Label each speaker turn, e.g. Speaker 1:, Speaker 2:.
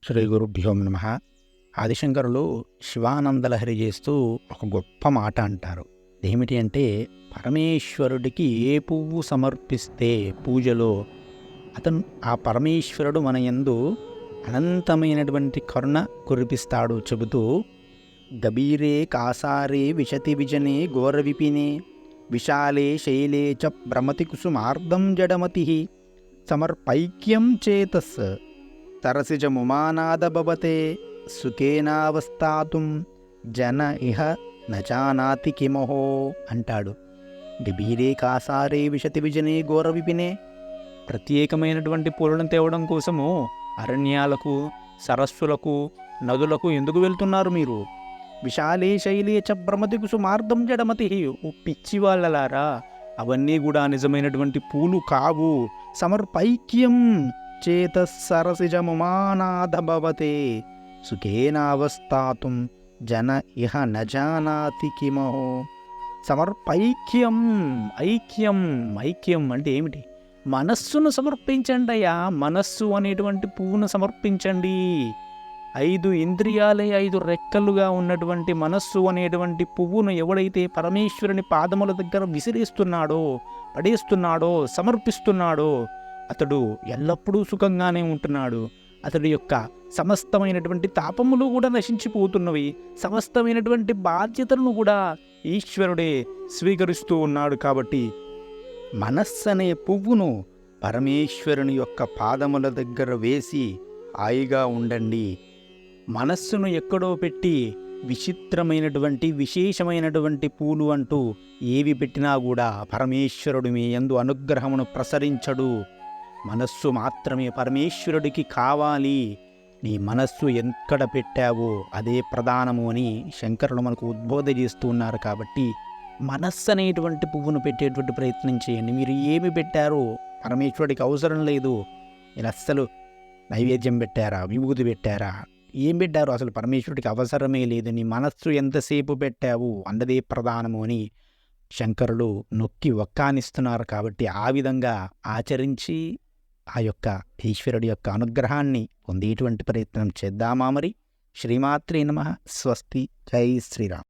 Speaker 1: శ్రీ గురుభ్యో నమ. ఆదిశంకరులు శివానందలహరి చేస్తూ ఒక గొప్ప మాట అంటారు. ఏమిటి అంటే, పరమేశ్వరుడికి ఏ పువ్వు సమర్పిస్తే పూజలో ఆ పరమేశ్వరుడు మన యందు అనంతమైనటువంటి కరుణ కురిపిస్తాడు చెబుతూ, గభీరే కాసారే విశతి విజనే ఘోర విపినే విశాలే శైలే చ భ్రమతి కుసుమార్ధం జడమతి సమర్పైక్యం చేతస్ సరసిజముమానాదభవతే సుఖేనావస్థాతుం జన ఇహ నజానాతి కిమహో అంటాడు. గభీరే కాసారే విశతి విజనే ఘోర విపినే, ప్రత్యేకమైనటువంటి పూలను తేవడం కోసము అరణ్యాలకు, సరస్సులకు, నదులకు ఎందుకు వెళ్తున్నారు మీరు? విశాలే శైలే చ భ్రమతి కుసుమార్ధం జడమతి, పిచ్చి వాళ్ళలారా, అవన్నీ కూడా నిజమైనటువంటి పూలు కావు. సమర్పైక్యం చేతసరసిజముమానాదభవతే సుఖేనావస్థాతుం జన ఇహ నజానాతి కిమహో. సమర్పైక్యం, ఐక్యం అంటే ఏమిటి? మనస్సును సమర్పించండి అయ్యా. మనస్సు అనేటువంటి పువ్వును సమర్పించండి. 5 ఇంద్రియాలే 5 రెక్కలుగా ఉన్నటువంటి మనస్సు అనేటువంటి పువ్వును ఎవడైతే పరమేశ్వరుని పాదముల దగ్గర విసిరేస్తున్నాడో, పడేస్తున్నాడో, సమర్పిస్తున్నాడో, అతడు ఎల్లప్పుడూ సుఖంగానే ఉంటున్నాడు. అతడి యొక్క సమస్తమైనటువంటి తాపములు కూడా నశించిపోతున్నవి. సమస్తమైనటువంటి బాధ్యతలను కూడా ఈశ్వరుడే స్వీకరిస్తూ ఉన్నాడు. కాబట్టి మనస్సు అనే పువ్వును పరమేశ్వరుని యొక్క పాదముల దగ్గర వేసి హాయిగా ఉండండి. మనస్సును ఎక్కడో పెట్టి విచిత్రమైనటువంటి విశేషమైనటువంటి పూలు అంటూ ఏవి పెట్టినా కూడా పరమేశ్వరుడు మీ యందు అనుగ్రహమును ప్రసరించడు. మనస్సు మాత్రమే పరమేశ్వరుడికి కావాలి. నీ మనస్సు ఎక్కడ పెట్టావో అదే ప్రధానము అని శంకరులు మనకు ఉద్బోధ చేస్తూ ఉన్నారు. కాబట్టి మనస్సు అనేటువంటి పువ్వును పెట్టేటువంటి ప్రయత్నం చేయండి. మీరు ఏమి పెట్టారో పరమేశ్వరుడికి అవసరం లేదు. మీరు అస్సలు నైవేద్యం పెట్టారా, విభూతి పెట్టారా, ఏం పెట్టారో అసలు పరమేశ్వరుడికి అవసరమే లేదు. నీ మనస్సు ఎంతసేపు పెట్టావు అన్నదే ప్రధానము అని శంకరులు నొక్కి ఒక్కానిస్తున్నారు. కాబట్టి ఆ విధంగా ఆచరించి ఆ యొక్క ఈశ్వరుడి యొక్క అనుగ్రహాన్ని పొందేటువంటి ప్రయత్నం చేద్దామా మరి? శ్రీమాత్రే నమః. స్వస్తి. జై శ్రీరామ్.